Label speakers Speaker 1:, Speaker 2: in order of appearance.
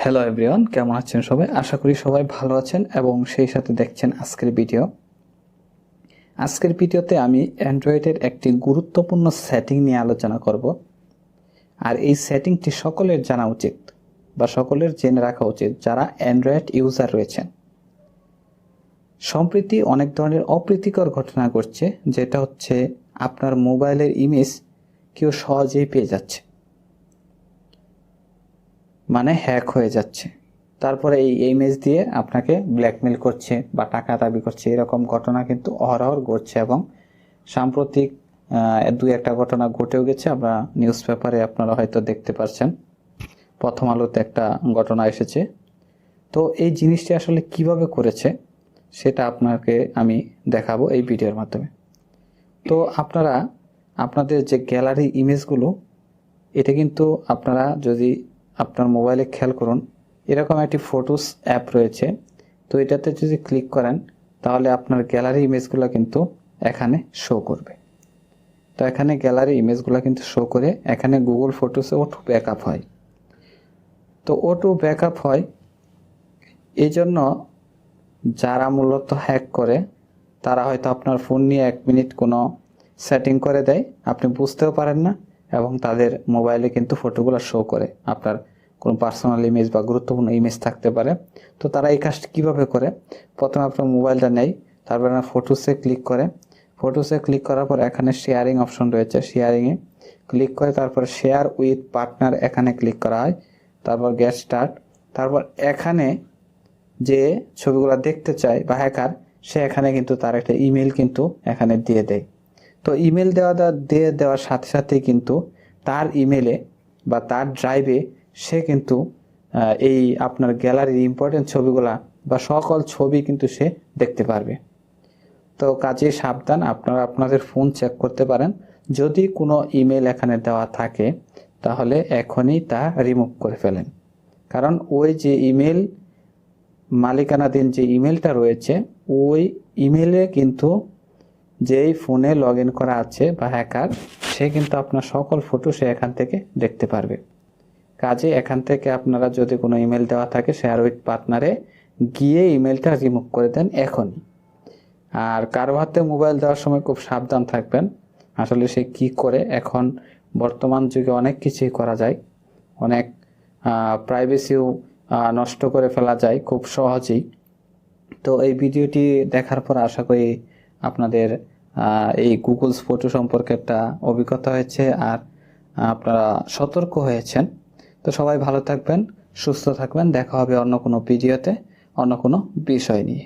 Speaker 1: Hello everyone, কেমন আছেন সবাই? আশা করি সবাই ভালো আছেন এবং সেই সাথে দেখছেন আজকের ভিডিও। আজকের ভিডিওতে আমি অ্যান্ড্রয়েডের একটি গুরুত্বপূর্ণ সেটিং নিয়ে আলোচনা করব। আর এই সেটিংটি সকলের জানা উচিত বা সকলের জেনে রাখা উচিত যারা অ্যান্ড্রয়েড ইউজার রয়েছেন। সম্প্রতি অনেক ধরনের অপ্রীতিকর ঘটনা ঘটছে, যেটা হচ্ছে আপনার মোবাইলের ইমেজ কেউ সহজেই পেয়ে যাচ্ছে, মানে হ্যাক হয়ে যাচ্ছে। তারপরে এই ইমেজ দিয়ে আপনাকে ব্ল্যাকমেল করছে বা টাকা দাবি করছে। এরকম ঘটনা কিন্তু অহরহ ঘটছে এবং সাম্প্রতিক দুই একটা ঘটনা ঘটেও গেছে। আমরা নিউজ পেপারে আপনারা হয়তো দেখতে পাচ্ছেন, প্রথম আলোতে একটা ঘটনা এসেছে। তো এই জিনিসটি আসলে কিভাবে করেছে সেটা আপনাকে আমি দেখাবো এই ভিডিওর মাধ্যমে। তো আপনারা আপনাদের যে গ্যালারি ইমেজগুলো, এটা কিন্তু আপনারা যদি আপনার মোবাইলে খেয়াল করুন, এরকম একটি ফটোস অ্যাপ রয়েছে। তো এটাতে যদি ক্লিক করেন তাহলে আপনার গ্যালারি ইমেজগুলো কিন্তু এখানে শো করবে। তো এখানে গ্যালারি ইমেজগুলো কিন্তু শো করে এখানে গুগল ফটোসে অটো ব্যাকআপ হয়। তো অটো ব্যাকআপ হয় এই জন্য যারা মূলত হ্যাক করে তারা হয়তো আপনার ফোন নিয়ে 1 মিনিট কোনো সেটিং করে দেয়, আপনি বুঝতেও পারেন না, এবং তাদের মোবাইলে কিন্তু ফটোগুলো শো করে। আপনার কোনো পার্সোনাল ইমেজ বা গুরুত্বপূর্ণ ইমেজ থাকতে পারে। তো তারা এই কাজটি কীভাবে করে? প্রথমে আপনার মোবাইলটা নেয়, তারপর আপনার ফটোসে ক্লিক করে। ফটোসে ক্লিক করার পর এখানে শেয়ারিং অপশন রয়েছে, শেয়ারিংয়ে ক্লিক করে তারপর শেয়ার উইথ পার্টনার এখানে ক্লিক করা হয়। তারপর গেট স্টার্ট। তারপর এখানে যে ছবিগুলো দেখতে চায় বা হ্যাকার, সে এখানে কিন্তু তার একটা ইমেল কিন্তু এখানে দিয়ে দেয়। তো ইমেল দেওয়ার সাথে সাথে কিন্তু তার ইমেলে বা তার ড্রাইভে সে কিন্তু এই আপনার গ্যালারির ইম্পর্টেন্ট ছবিগুলা বা সকল ছবি কিন্তু সে দেখতে পারবে। তো কাজে সাবধান, আপনারা আপনাদের ফোন চেক করতে পারেন। যদি কোনো ইমেল এখানে দেওয়া থাকে তাহলে এখনই তা রিমুভ করে ফেলেন, কারণ ওই যে ইমেল মালিকানাধীন যে ইমেলটা রয়েছে, ওই ইমেলে কিন্তু যেই ফোনে লগ ইন করা আছে বা হ্যাকার, সে কিন্তু আপনার সকল ফটো সে এখান থেকে দেখতে পারবে। কাজে এখান থেকে আপনারা যদি কোনো ইমেল দেওয়া থাকে শেয়ার উইথ পার্টনারে গিয়ে ইমেলটা রিমুভ করে দেন এখনই। আর কারো হাতে মোবাইল দেওয়ার সময় খুব সাবধান থাকবেন। আসলে সে কি করে, এখন বর্তমান যুগে অনেক কিছুই করা যায়, অনেক প্রাইভেসিও নষ্ট করে ফেলা যায় খুব সহজেই। তো এই ভিডিওটি দেখার পর আশা করি আপনাদের এই গুগলস ফটো সম্পর্কে একটা অভিজ্ঞতা হয়েছে আর আপনারা সতর্ক হয়েছেন। তো সবাই ভালো থাকবেন, সুস্থ থাকবেন। দেখা হবে অন্য কোনো ভিডিওতে, অন্য কোনো বিষয় নিয়ে।